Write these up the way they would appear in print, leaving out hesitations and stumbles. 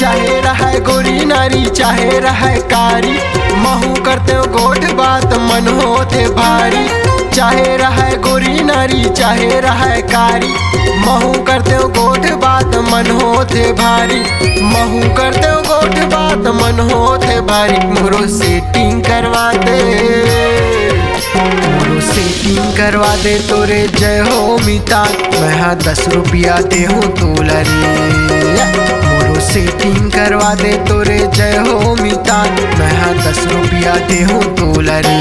चाहे रहे गोरी नारी चाहे रहे कारी, महू करते हो गोठ बात मन होते भारी। चाहे रहे गोरी नारी चाहे रहे कारी, महू करते हो गोठ बात मन होते भारी। महू करते हो गोठ बात मन होते भारी। मोरो सेटिंग करवा दे, मोरो सेटिंग करवा दे तोरे जय हो मिता, मैं हाँ 10 रुपया दे हूँ तोला रे। मोरो सेटिंग करवा दे तोरे जय हो मिता, मैं हाँ 10 रुपया दे हूँ तोला रे।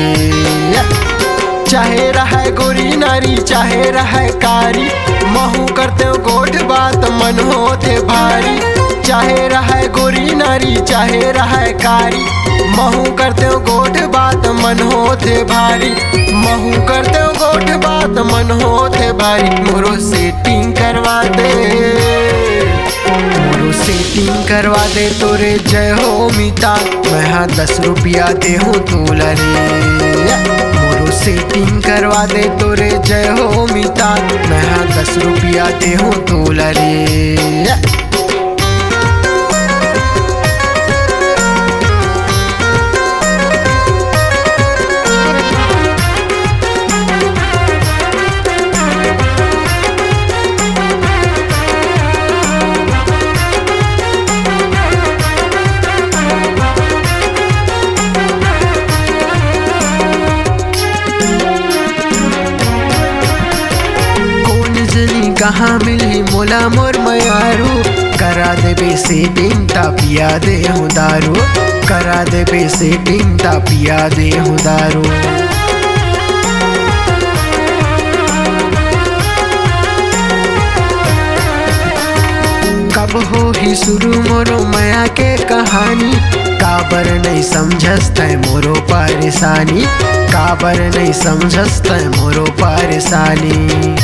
चाहे रहे गोरी नारी चाहे रहे कारी, महू करते हो गोठ बात मन होते भारी। चाहे रहे गोरी नारी चाहे रहे कारी, महू करते हो गोठ बात मन होते भारी। महू करते हो गोठ बात मन होते भारी। मोरो सेटिंग करवा दे, मोरो सेटिंग करवा दे तोरे जय हो मिता, मैं हाँ 10 रुपया दे हूँ तोला रे। मोरो सेटिंग करवा दे तोरे जय हो मिता, मैं हाँ 10 रुपया दे हूँ तोला रे। कहाँ मिली मोला मोर मयारू, करा दे सेटिंग ता पिया दे हूँ दारू। करा दे सेटिंग ता पिया दे हूँ दारू। कब हो ही शुरू मोरो माया के कहानी, काबर नहीं समझस्त है मोरो परेशानी। काबर नहीं समझस्त है मोरो परेशानी।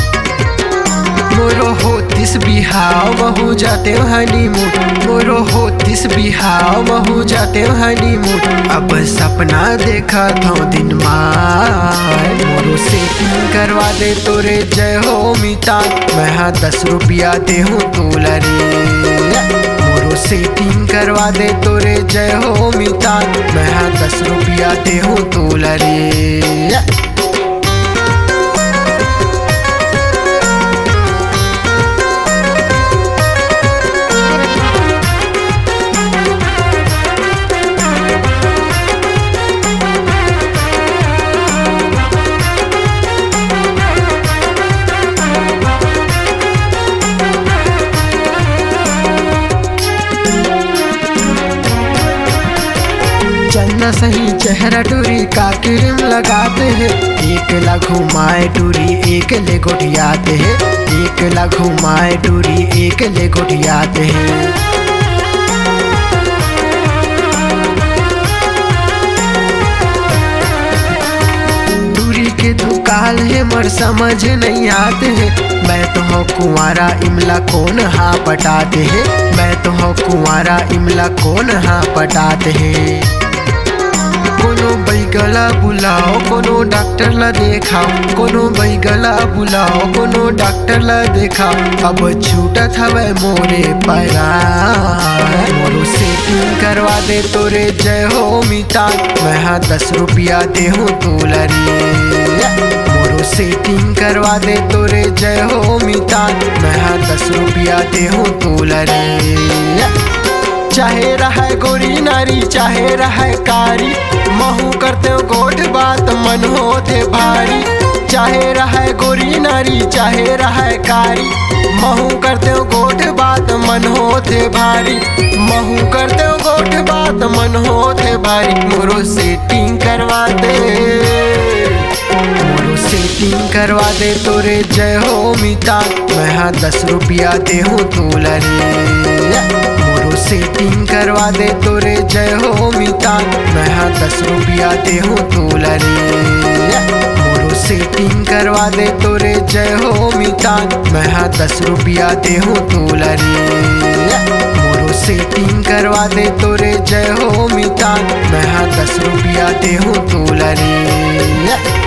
मोरो होतिस बिहाव महू जाते हनीमून, मोरो होतिस बिहाव महू जाते हनीमून। अब सपना देखा था दिन मार, मोरो सेटिंग करवा दे तोरे जय हो मिता, मैं हाँ 10 रुपया दे हूँ तोला रे। मोरो सेटिंग करवा दे तोरे जय हो मिता, मैं हाँ 10 रुपया दे हूँ तोला रे। चन्ना सही चेहरा टूरी का क्रीम लगाते हैं, एक ला घुमाए टूरी एक ले गोटियाते हैं। एक ला घुमाए टूरी एक ले गोटियाते हैं। टूरी के दुकान है मर समझ नहीं आते हैं। मैं तो हूँ कुंवारा इमला कौन हाँ पटाते हैं। मैं तो हूँ कुंवारा इमला कौन हाँ पटाते हैं। कोनो बैगला बुलाओ कोनो डॉक्टर ला देखाओ, कोनो बैगला बुलाओ कोनो डॉक्टर ला देखाओ। अब छूटत हवे मोरे पैरा, मोरो सेटिंग करवा दे तोरे जय हो मिता, मैं हाँ 10 रुपया दे हूँ तोला रे। मोरो सेटिंग करवा दे तोरे जय हो मिता, मैं हाँ 10 रुपया दे हूँ तोला रे। चाहे रहे गोरी नारी चाहे रहे कारी, महू करते हो गोठ बात मन होते भारी। चाहे रहे गोरी नारी चाहे रहे कारी, महू करते हो गोठ बात मन होते भारी। महू करते हो गोठ बात मन होते भारी। मोरो सेटिंग करवा दे, मोरो सेटिंग करवा दे तोरे जय हो मिता, मैं हाँ 10 रुपया दे हूँ तोला रे। मोरो सेटिंग करवा दे तोरे जय हो मितान, मैं हाँ 10 रुपया दे हूँ तोला रे। मोरो सेटिंग करवा दे तोरे जय हो मितान, मैं हाँ 10 रुपया दे हूँ तोला रे। मोरो सेटिंग करवा दे तोरे जय हो मितान, मैं हाँ 10 रुपया दे हूँ तोला रे।